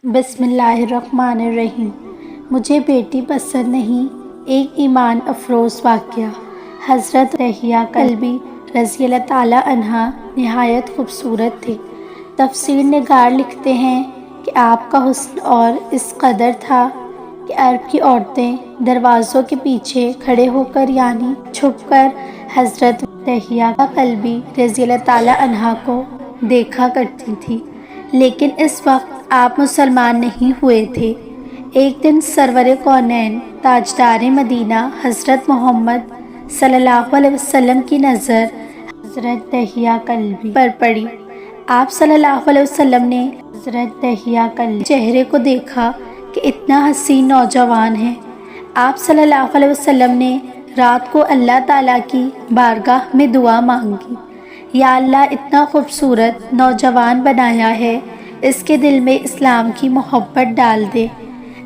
बिस्मिल्लाहिर्रहमानिर्रहीम। मुझे बेटी पसंद नहीं। एक ईमान अफरोज़ वाक़या। हज़रत रहिया कल्बी रज़ी अल्लाह ताला अन्हा नहायत खूबसूरत थे। तफ़सीर निगार लिखते हैं कि आपका हुस्न और इस कदर था कि अरब की औरतें दरवाज़ों के पीछे खड़े होकर यानी छुपकर हज़रत रहिया कल्बी रज़ी अल्लाह ताला अन्हा को देखा करती थी। लेकिन इस वक्त आप मुसलमान नहीं हुए थे। एक दिन सरवर कौनैन ताजदार मदीना हज़रत मोहम्मद सल्लल्लाहु अलैहि वसल्लम की नज़र हज़रत रहिया कल्बी पर पड़ी। आप सल्लल्लाहु अलैहि वसल्लम ने हज़रत रहिया कल्बी चेहरे को देखा कि इतना हसीन नौजवान है। आप सल्लल्लाहु अलैहि वसल्लम ने रात को अल्लाह ताला की बारगाह में दुआ मांगी, या अल्लाह इतना खूबसूरत नौजवान बनाया है, इसके दिल में इस्लाम की मोहब्बत डाल दे,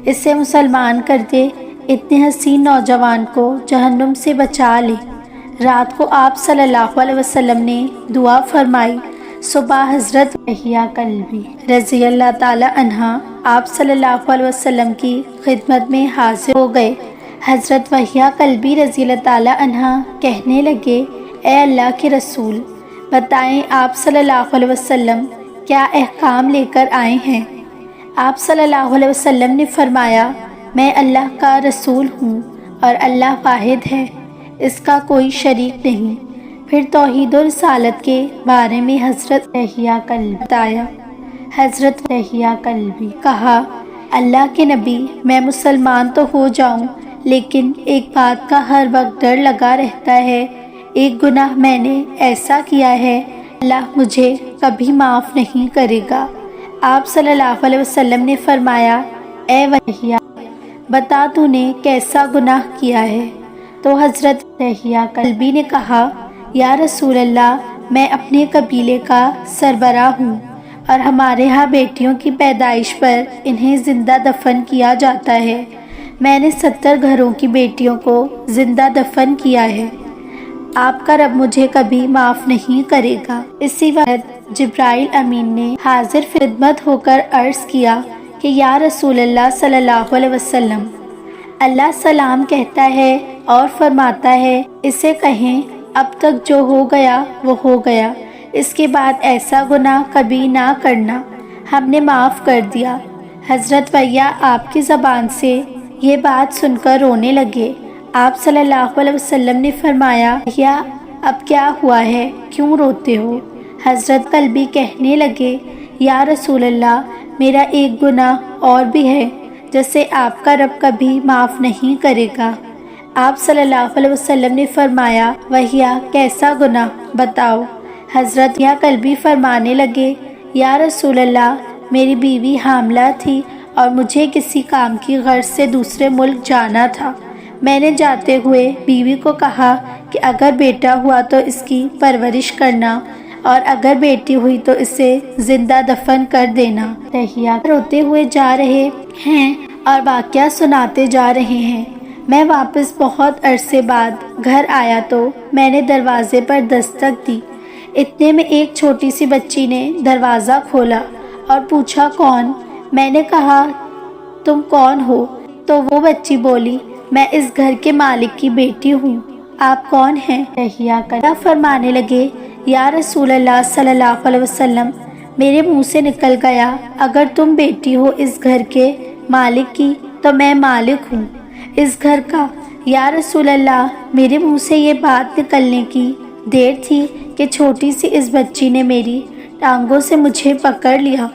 इसे मुसलमान कर दे, इतने हसीन नौजवान को जहन्नुम से बचा ले। रात को आप सल्लल्लाहु अलैहि वसल्लम ने दुआ फरमाई। सुबह हज़रत रहिया कल्बी रज़ी अल्लाह ताला अन्हा आप सल्लल्लाहु अलैहि वसल्लम की खिदमत में हाजिर हो गए। हज़रत रहिया कल्बी रज़ी अल्लाह ताला अन्हा कहने लगे, ए अल्लाह के रसूल, बताएं आप सल्लल्लाहु अलैहि वसल्लम क्या अहकाम लेकर आए हैं। आप सल्लल्लाहु अलैहि वसल्लम ने फरमाया, मैं अल्लाह का रसूल हूँ और अल्लाह वाहिद है, इसका कोई शरीक नहीं। फिर तौहीद और रिसालत के बारे में हज़रत रहिया कल्बी बताया। हज़रत रहिया कल्बी कहा, अल्लाह के नबी, मैं मुसलमान तो हो जाऊँ, लेकिन एक बात का हर वक्त डर लगा रहता है। एक गुनाह मैंने ऐसा किया है, अल्लाह मुझे कभी माफ़ नहीं करेगा। आप सल्लल्लाहु अलैहि वसल्लम ने फरमाया, ए रहिया, बता तूने कैसा गुनाह किया है। तो हज़रत रहिया कल्बी ने कहा, या रसूल अल्लाह, मैं अपने कबीले का सरबराह हूँ और हमारे यहाँ बेटियों की पैदाइश पर इन्हें ज़िंदा दफन किया जाता है। मैंने 70 घरों की बेटियों को ज़िंदा दफन किया है। आपका रब मुझे कभी माफ़ नहीं करेगा। इसी वक्त जिब्राइल अमीन ने हाजिर खिदमत होकर अर्ज़ किया कि या रसूल अल्लाह सल्लल्लाहु अलैहि वसल्लम, अल्लाह सलाम कहता है और फरमाता है, इसे कहें अब तक जो हो गया वो हो गया, इसके बाद ऐसा गुनाह कभी ना करना, हमने माफ़ कर दिया। हज़रत रहिया आपकी ज़बान से ये बात सुनकर रोने लगे। आप सल्लल्लाहु अलैहि वसल्लम ने फरमाया, या अब क्या हुआ है, क्यों रोते हो। हज़रत कल्बी कहने लगे, या रसूल अल्लाह, मेरा एक गुनाह और भी है जिसे आपका रब कभी माफ़ नहीं करेगा। आप सल्लल्लाहु अलैहि वसल्लम ने फरमाया, वहिया कैसा गुनाह, बताओ। हज़रत या कल्बी फरमाने लगे, या रसूल अल्लाह, मेरी बीवी हामला थी और मुझे किसी काम की गर्ज से दूसरे मुल्क जाना था। मैंने जाते हुए बीवी को कहा कि अगर बेटा हुआ तो इसकी परवरिश करना और अगर बेटी हुई तो इसे ज़िंदा दफन कर देना। रहिया रोते हुए जा रहे हैं और वाक़या सुनाते जा रहे हैं। मैं वापस बहुत अरसे बाद घर आया तो मैंने दरवाज़े पर दस्तक दी। इतने में एक छोटी सी बच्ची ने दरवाज़ा खोला और पूछा, कौन। मैंने कहा, तुम कौन हो। तो वो बच्ची बोली, मैं इस घर के मालिक की बेटी हूँ। आप कौन हैं। रहिया कल्बी फरमाने लगे, या रसूल अल्लाह सल्लल्लाहु अलैहि वसल्लम, मेरे मुंह से निकल गया, अगर तुम बेटी हो इस घर के मालिक की तो मैं मालिक हूँ इस घर का। या रसूल अल्लाह, मेरे मुंह से ये बात निकलने की देर थी कि छोटी सी इस बच्ची ने मेरी टांगों से मुझे पकड़ लिया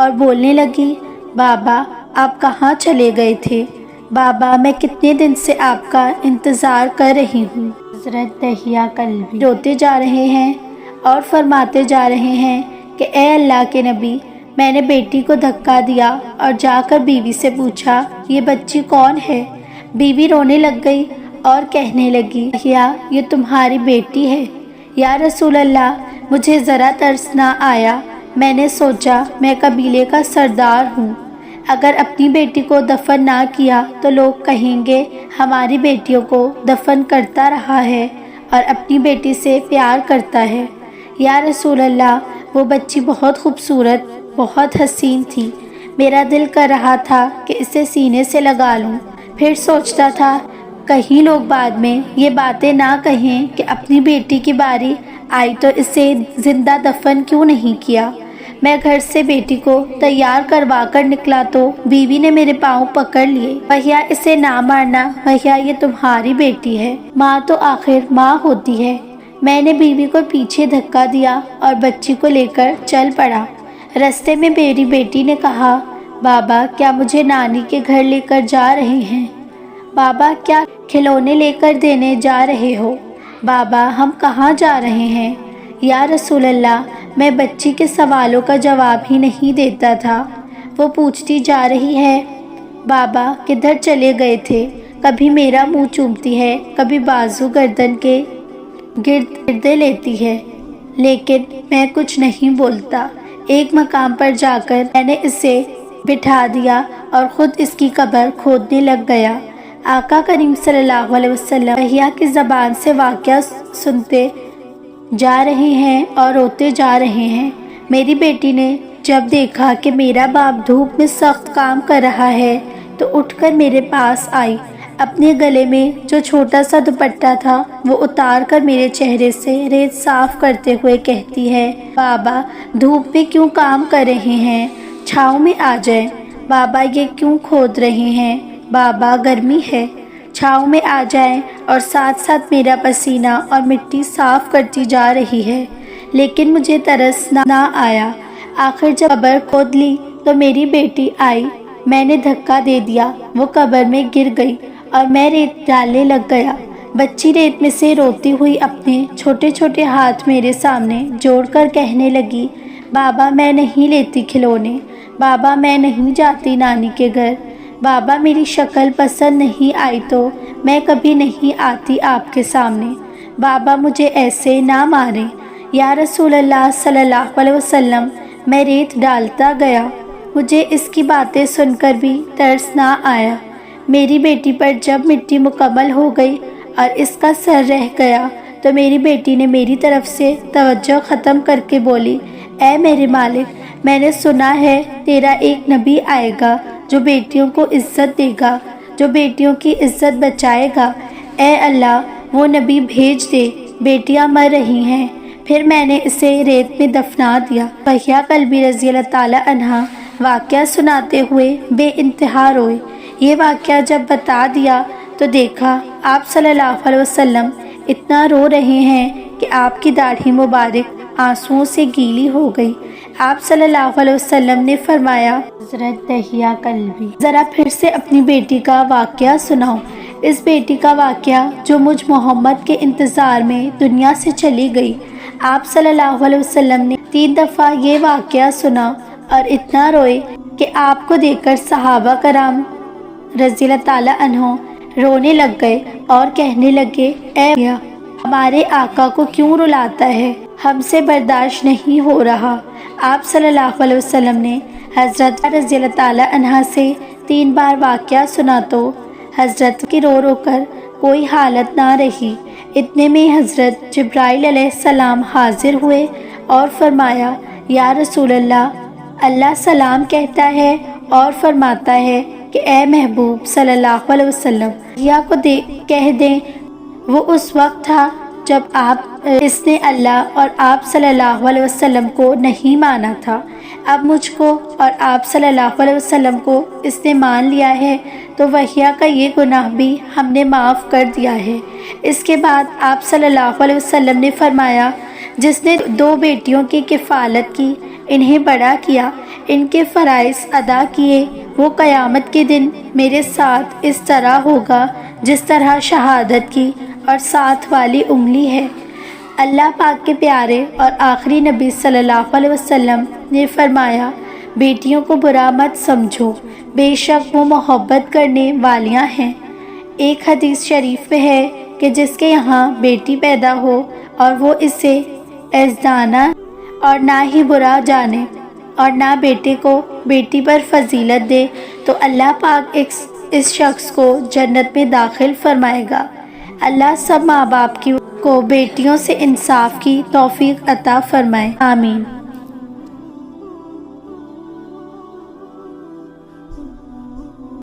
और बोलने लगी, बाबा आप कहाँ चले गए थे। बाबा, मैं कितने दिन से आपका इंतज़ार कर रही हूँ। हज़रत रहिया कल्बी रोते जा रहे हैं और फरमाते जा रहे हैं कि ए अल्लाह के नबी, मैंने बेटी को धक्का दिया और जाकर बीवी से पूछा, ये बच्ची कौन है। बीवी रोने लग गई और कहने लगी, या ये तुम्हारी बेटी है। या रसूल अल्लाह, मुझे ज़रा तरस ना आया। मैंने सोचा मैं कबीले का सरदार हूँ, अगर अपनी बेटी को दफन ना किया तो लोग कहेंगे हमारी बेटियों को दफन करता रहा है और अपनी बेटी से प्यार करता है। या रसूल अल्लाह, वो बच्ची बहुत खूबसूरत, बहुत हसीन थी। میرا دل کر رہا تھا کہ اسے سینے سے لگا لوں، پھر سوچتا تھا کہیں لوگ بعد میں یہ باتیں نہ کہیں کہ اپنی بیٹی کی باری آئی تو اسے زندہ دفن کیوں نہیں کیا۔ میں گھر سے بیٹی کو تیار کروا کر نکلا تو بیوی نے میرے پاؤں پکڑ لیے، بھیا اسے نہ مارنا، بھیا یہ تمہاری بیٹی ہے، ماں تو آخر ماں ہوتی ہے۔ میں نے بیوی کو پیچھے دھکا دیا اور بچی کو لے کر چل پڑا۔ رستے میں میری بیٹی نے کہا، بابا کیا مجھے نانی کے گھر لے کر جا رہے ہیں؟ بابا کیا کھلونے لے کر دینے جا رہے ہو؟ بابا ہم کہاں جا رہے ہیں؟ یا رسول اللہ، میں بچی کے سوالوں کا جواب ہی نہیں دیتا تھا۔ وہ پوچھتی جا رہی ہے، بابا کدھر چلے گئے تھے؟ کبھی میرا منہ چومتی ہے، کبھی بازو گردن کے گردے لیتی ہے، لیکن میں کچھ نہیں بولتا۔ ایک مقام پر جا کر میں نے اسے بٹھا دیا اور خود اس کی قبر کھودنے لگ گیا۔ آقا کریم صلی اللہ علیہ وسلم بھیا کی زبان سے واقعہ سنتے جا رہے ہیں اور روتے جا رہے ہیں۔ میری بیٹی نے جب دیکھا کہ میرا باپ دھوپ میں سخت کام کر رہا ہے تو اٹھ کر میرے پاس آئی، اپنے گلے میں جو چھوٹا سا دوپٹہ تھا وہ اتار کر میرے چہرے سے ریت صاف کرتے ہوئے کہتی ہے، بابا دھوپ میں کیوں کام کر رہے ہیں؟ چھاؤں میں آ جائیں۔ بابا یہ کیوں کھود رہے ہیں؟ بابا گرمی ہے، چھاؤں میں آ جائیں۔ اور ساتھ ساتھ میرا پسینہ اور مٹی صاف کرتی جا رہی ہے، لیکن مجھے ترس نہ آیا۔ آخر جب قبر کھود لی تو میری بیٹی آئی، میں نے دھکا دے دیا، وہ قبر میں گر گئی اور میں ریت ڈالنے لگ گیا۔ بچی ریت میں سے روتی ہوئی اپنے چھوٹے چھوٹے ہاتھ میرے سامنے جوڑ کر کہنے لگی، بابا میں نہیں لیتی کھلونے، بابا میں نہیں جاتی نانی کے گھر، بابا میری شکل پسند نہیں آئی تو میں کبھی نہیں آتی آپ کے سامنے، بابا مجھے ایسے نہ ماریں۔ یا رسول اللہ صلی اللہ علیہ وسلم، میں ریت ڈالتا گیا، مجھے اس کی باتیں سن کر بھی ترس نہ آیا۔ میری بیٹی پر جب مٹی مکمل ہو گئی اور اس کا سر رہ گیا تو میری بیٹی نے میری طرف سے توجہ ختم کر کے بولی، اے میرے مالک، میں نے سنا ہے تیرا ایک نبی آئے گا جو بیٹیوں کو عزت دے گا، جو بیٹیوں کی عزت بچائے گا، اے اللہ وہ نبی بھیج دے، بیٹیاں مر رہی ہیں۔ پھر میں نے اسے ریت میں دفنا دیا۔ بھیا قلبی رضی اللہ تعالی عنہ واقعہ سناتے ہوئے بے انتہا روئے۔ یہ واقعہ جب بتا دیا تو دیکھا آپ صلی اللہ علیہ وسلم اتنا رو رہے ہیں کہ آپ کی داڑھی مبارک آنسوؤں سے گیلی ہو گئی۔ آپ صلی اللہ علیہ وسلم نے فرمایا، حضرت دہیہ قلبی ذرا پھر سے اپنی بیٹی کا واقعہ سناؤ، اس بیٹی کا واقعہ جو مجھ محمد کے انتظار میں دنیا سے چلی گئی۔ آپ صلی اللہ علیہ وسلم نے 3 دفعہ یہ واقعہ سنا اور اتنا روئے کہ آپ کو دیکھ کر صحابہ کرام رضی اللہ تعالی عنہ رونے لگ گئے اور کہنے لگے، اے ہمارے آقا کو کیوں رلاتا ہے، ہم سے برداشت نہیں ہو رہا۔ آپ صلی اللہ علیہ وسلم نے حضرت رضی اللہ تعالی عنہ سے 3 بار واقعہ سنا تو حضرت کی رو رو کر کوئی حالت نہ رہی۔ اتنے میں حضرت جبرائیل علیہ السلام حاضر ہوئے اور فرمایا، یا رسول اللہ سلام کہتا ہے اور فرماتا ہے کہ اے محبوب صلی اللہ علیہ وسلم یا کو کہہ دیں وہ اس وقت تھا جب اس نے اللہ اور آپ صلی اللہ علیہ وسلم کو نہیں مانا تھا، اب مجھ کو اور آپ صلی اللہ علیہ وسلم کو اس نے مان لیا ہے تو وحیہ کا یہ گناہ بھی ہم نے معاف کر دیا ہے۔ اس کے بعد آپ صلی اللہ علیہ وسلم نے فرمایا، جس نے 2 بیٹیوں کی کفالت کی، انہیں بڑا کیا، ان کے فرائض ادا کیے، وہ قیامت کے دن میرے ساتھ اس طرح ہوگا جس طرح شہادت کی اور ساتھ والی انگلی ہے۔ اللہ پاک کے پیارے اور آخری نبی صلی اللہ علیہ وسلم نے فرمایا، بیٹیوں کو برا مت سمجھو، بے شک وہ محبت کرنے والیاں ہیں۔ ایک حدیث شریف میں ہے کہ جس کے یہاں بیٹی پیدا ہو اور وہ اسے عزدانہ اور نہ ہی برا جانے اور نہ بیٹے کو بیٹی پر فضیلت دے تو اللہ پاک اس شخص کو جنت میں داخل فرمائے گا۔ اللہ سب ماں باپ کو بیٹیوں سے انصاف کی توفیق عطا فرمائے، آمین۔